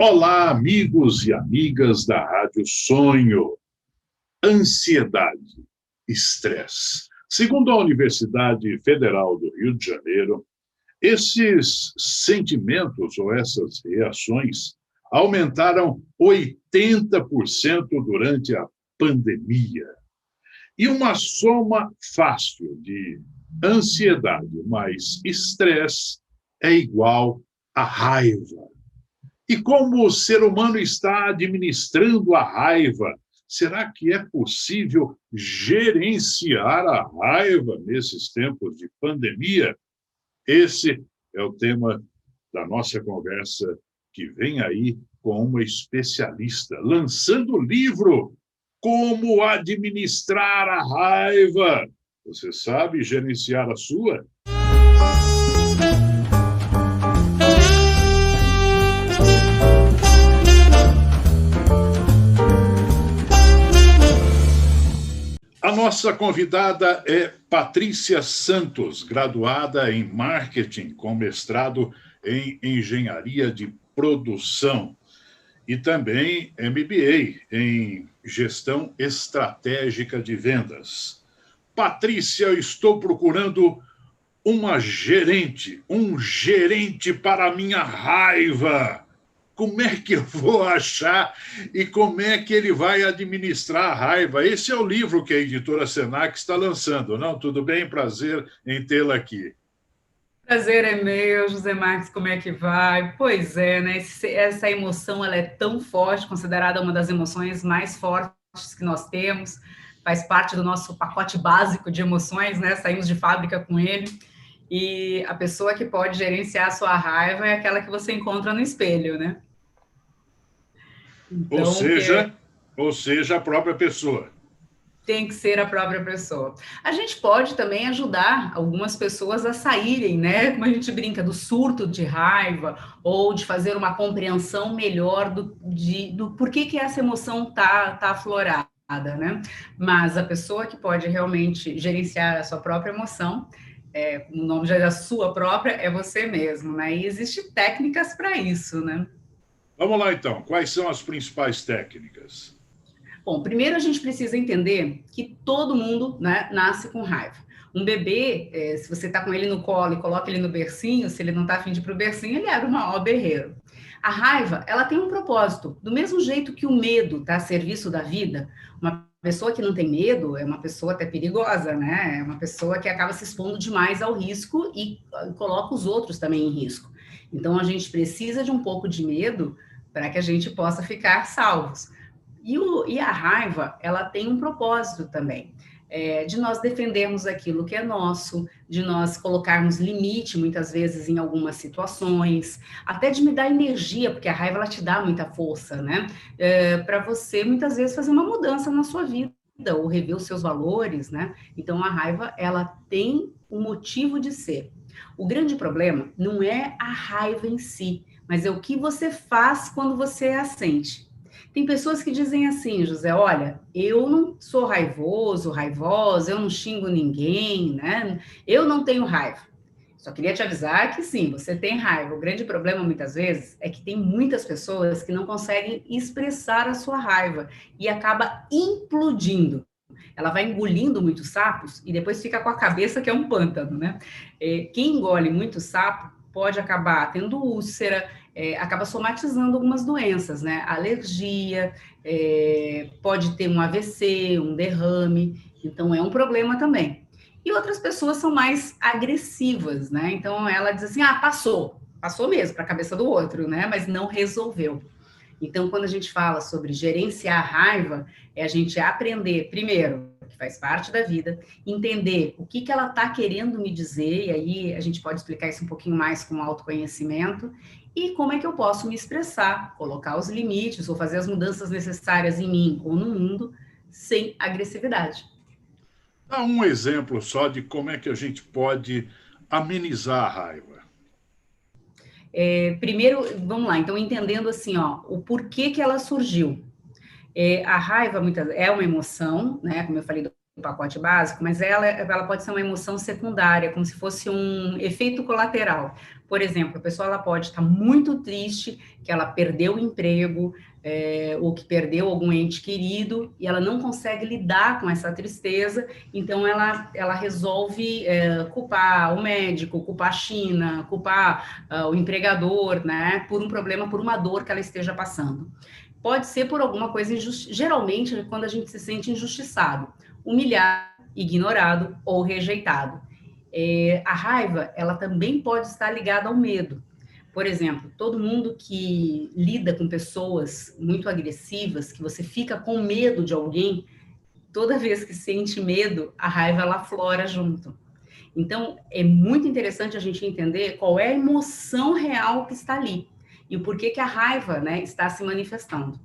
Olá, amigos e amigas da Rádio Sonho. Ansiedade, estresse. Segundo a Universidade Federal do Rio de Janeiro, esses sentimentos ou essas reações aumentaram 80% durante a pandemia. E uma soma fácil de ansiedade mais estresse é igual a raiva. E como o ser humano está administrando a raiva? Será que é possível gerenciar a raiva nesses tempos de pandemia? Esse é o tema da nossa conversa, que vem aí com uma especialista, lançando o livro Como Administrar a Raiva. Você sabe gerenciar a sua? A nossa convidada é Patrícia Santos, graduada em Marketing, com mestrado em Engenharia de Produção e também MBA em Gestão Estratégica de Vendas. Patrícia, eu estou procurando um gerente para a minha raiva. Como é que eu vou achar e como é que ele vai administrar a raiva? Esse é o livro que a editora Senac está lançando, não? Tudo bem? Prazer em tê-la aqui. Prazer é meu, José Marques, como é que vai? Pois é, né? Essa emoção, ela é tão forte, considerada uma das emoções mais fortes que nós temos, faz parte do nosso pacote básico de emoções, né? Saímos de fábrica com ele, e a pessoa que pode gerenciar a sua raiva é aquela que você encontra no espelho, né? Ou Então, seja, a própria pessoa. tem que ser a própria pessoa. A gente pode também ajudar algumas pessoas a saírem, né? Como a gente brinca, do surto de raiva, ou de fazer uma compreensão melhor do porquê que essa emoção tá aflorada, né? Mas a pessoa que pode realmente gerenciar a sua própria emoção, o nome já é a sua própria, é você mesmo, né? E existem técnicas para isso, né? Vamos lá, então. Quais são as principais técnicas? Bom, primeiro a gente precisa entender que todo mundo, né, nasce com raiva. Um bebê, se você está com ele no colo e coloca ele no bercinho, se ele não está afim de ir para o bercinho, ele abre o maior berreiro. A raiva, ela tem um propósito. Do mesmo jeito que o medo está a serviço da vida, uma pessoa que não tem medo é uma pessoa até perigosa, né? É uma pessoa que acaba se expondo demais ao risco e coloca os outros também em risco. Então, a gente precisa de um pouco de medo para que a gente possa ficar salvos. E a raiva, ela tem um propósito também, de nós defendermos aquilo que é nosso, de nós colocarmos limite, muitas vezes, em algumas situações, até de me dar energia, porque a raiva, ela te dá muita força, né? Para você, muitas vezes, fazer uma mudança na sua vida, ou rever os seus valores, né? Então, a raiva, ela tem um motivo de ser. O grande problema não é a raiva em si, mas é o que você faz quando você a sente. Tem pessoas que dizem assim, José, olha, eu não sou raivoso, raivosa, eu não xingo ninguém, né? Eu não tenho raiva. Só queria te avisar que sim, você tem raiva. O grande problema, muitas vezes, é que tem muitas pessoas que não conseguem expressar a sua raiva e acaba implodindo. Ela vai engolindo muitos sapos e depois fica com a cabeça que é um pântano, né? Quem engole muito sapo pode acabar tendo úlcera, acaba somatizando algumas doenças, né? Alergia, pode ter um AVC, um derrame, então é um problema também. E outras pessoas são mais agressivas, né? Então ela diz assim: passou mesmo para a cabeça do outro, né? Mas não resolveu. Então, quando a gente fala sobre gerenciar a raiva, é a gente aprender, primeiro, que faz parte da vida, entender o que ela está querendo me dizer, e aí a gente pode explicar isso um pouquinho mais com autoconhecimento, e como é que eu posso me expressar, colocar os limites, ou fazer as mudanças necessárias em mim ou no mundo, sem agressividade. Dá um exemplo só de como é que a gente pode amenizar a raiva. Primeiro, vamos lá, então entendendo assim, ó, o porquê que ela surgiu. A raiva é uma emoção, né, como eu falei do pacote básico, mas ela pode ser uma emoção secundária, como se fosse um efeito colateral. Por exemplo, a pessoa ela pode estar muito triste, que ela perdeu o emprego, ou que perdeu algum ente querido, e ela não consegue lidar com essa tristeza, então ela resolve culpar o médico, culpar a China, culpar o empregador, né, por um problema, por uma dor que ela esteja passando. Pode ser por alguma coisa injusta, geralmente quando a gente se sente injustiçado, humilhado, ignorado ou rejeitado. A raiva, ela também pode estar ligada ao medo. Por exemplo, todo mundo que lida com pessoas muito agressivas, que você fica com medo de alguém, toda vez que sente medo, a raiva ela aflora junto. Então, é muito interessante a gente entender qual é a emoção real que está ali e o porquê que a raiva, né, está se manifestando.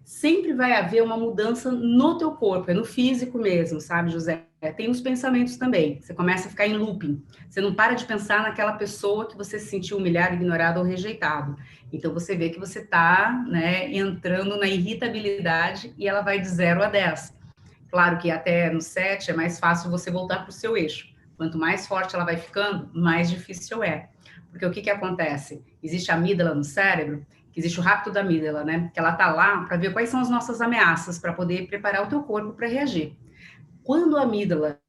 Sempre vai haver uma mudança no teu corpo, é no físico mesmo, sabe, José? Tem os pensamentos também. Você começa a ficar em looping. Você não para de pensar naquela pessoa que você se sentiu humilhado, ignorado ou rejeitado. Então, você vê que você está, né, entrando na irritabilidade e ela vai de 0 a 10. Claro que até no 7 é mais fácil você voltar para o seu eixo. Quanto mais forte ela vai ficando, mais difícil é. Porque o que acontece? Existe a amígdala no cérebro, que existe o rapto da amígdala, né? Que ela tá lá para ver quais são as nossas ameaças, para poder preparar o teu corpo para reagir. Quando a amígdala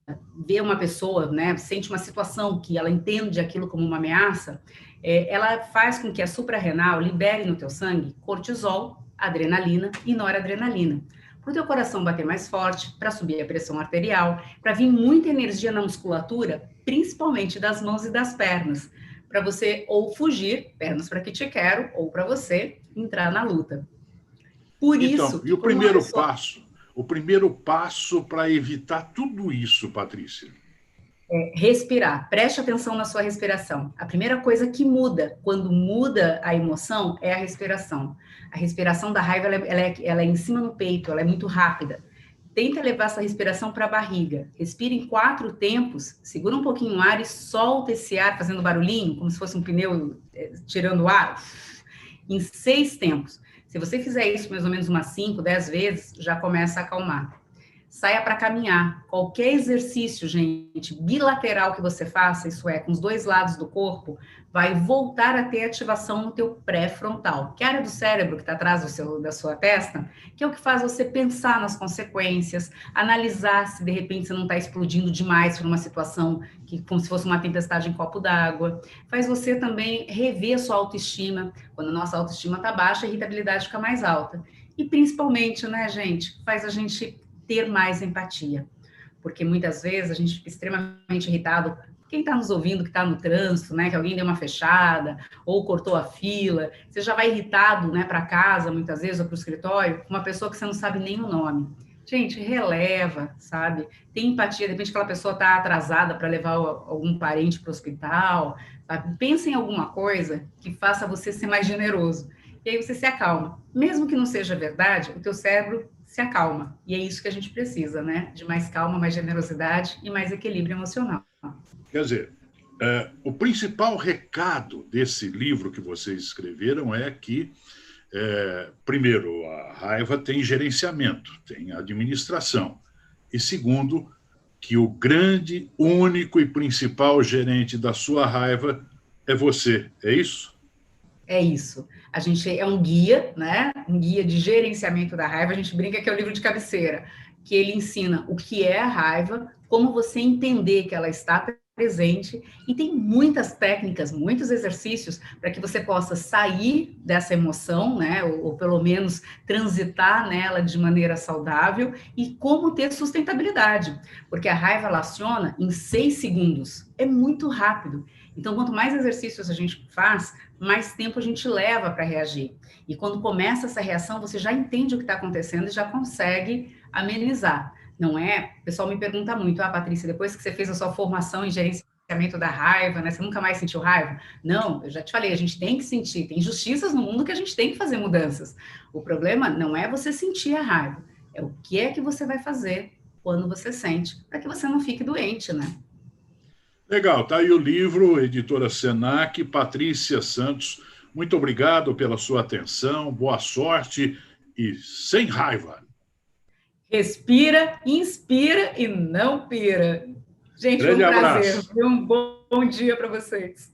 vê uma pessoa, né, sente uma situação que ela entende aquilo como uma ameaça, ela faz com que a suprarrenal libere no teu sangue cortisol, adrenalina e noradrenalina. Para o teu coração bater mais forte, para subir a pressão arterial, para vir muita energia na musculatura, principalmente das mãos e das pernas, para você ou fugir, pernas para que te quero, ou para você entrar na luta. Por Então, isso e que quando uma pessoa o primeiro passo para evitar tudo isso, Patrícia? respirar, preste atenção na sua respiração. A primeira coisa que muda, quando muda a emoção, é a respiração. A respiração da raiva, ela é em cima no peito, ela é muito rápida. Tenta levar essa respiração para a barriga. Respira em 4 tempos, segura um pouquinho o ar e solta esse ar fazendo barulhinho, como se fosse um pneu tirando ar, em 6 tempos. Se você fizer isso mais ou menos umas 5, 10 vezes, já começa a acalmar. Saia para caminhar. Qualquer exercício, gente, bilateral que você faça, isso é, com os 2 lados do corpo, vai voltar a ter ativação no teu pré-frontal, que é a área do cérebro que está atrás da sua testa, que é o que faz você pensar nas consequências, analisar se de repente você não está explodindo demais por uma situação que como se fosse uma tempestade em copo d'água. Faz você também rever a sua autoestima. Quando a nossa autoestima está baixa, a irritabilidade fica mais alta. E principalmente, né, gente, faz a gente ter mais empatia, porque muitas vezes a gente fica extremamente irritado. Quem está nos ouvindo, que está no trânsito, né, que alguém deu uma fechada, ou cortou a fila, você já vai irritado, né, para casa, muitas vezes, ou para o escritório, com uma pessoa que você não sabe nem o nome. Gente, releva, sabe? Tem empatia, de repente aquela pessoa está atrasada para levar algum parente para o hospital, sabe? Pensa em alguma coisa que faça você ser mais generoso. E aí você se acalma. Mesmo que não seja verdade, o teu cérebro se acalma. E é isso que a gente precisa, né? De mais calma, mais generosidade e mais equilíbrio emocional. Quer dizer, o principal recado desse livro que vocês escreveram é que, primeiro, a raiva tem gerenciamento, tem administração. E segundo, que o grande, único e principal gerente da sua raiva é você. É isso? É isso. A gente é um guia, né? Um guia de gerenciamento da raiva. A gente brinca que é o livro de cabeceira, que ele ensina o que é a raiva, como você entender que ela está presente, e tem muitas técnicas, muitos exercícios para que você possa sair dessa emoção, né? Ou pelo menos transitar nela de maneira saudável, e como ter sustentabilidade, porque a raiva ela aciona em 6 segundos. É muito rápido. Então, quanto mais exercícios a gente faz, mais tempo a gente leva para reagir. E quando começa essa reação, você já entende o que está acontecendo e já consegue amenizar. Não é? O pessoal me pergunta muito, Patrícia, depois que você fez a sua formação em gerenciamento da raiva, né, você nunca mais sentiu raiva? Não, eu já te falei, a gente tem que sentir, tem injustiças no mundo que a gente tem que fazer mudanças. O problema não é você sentir a raiva, é o que é que você vai fazer quando você sente, para que você não fique doente, né? Legal, tá aí o livro, editora Senac, Patrícia Santos. Muito obrigado pela sua atenção, boa sorte e sem raiva. Respira, inspira e não pira. Gente, foi Grande um prazer. abraço. Um bom dia para vocês.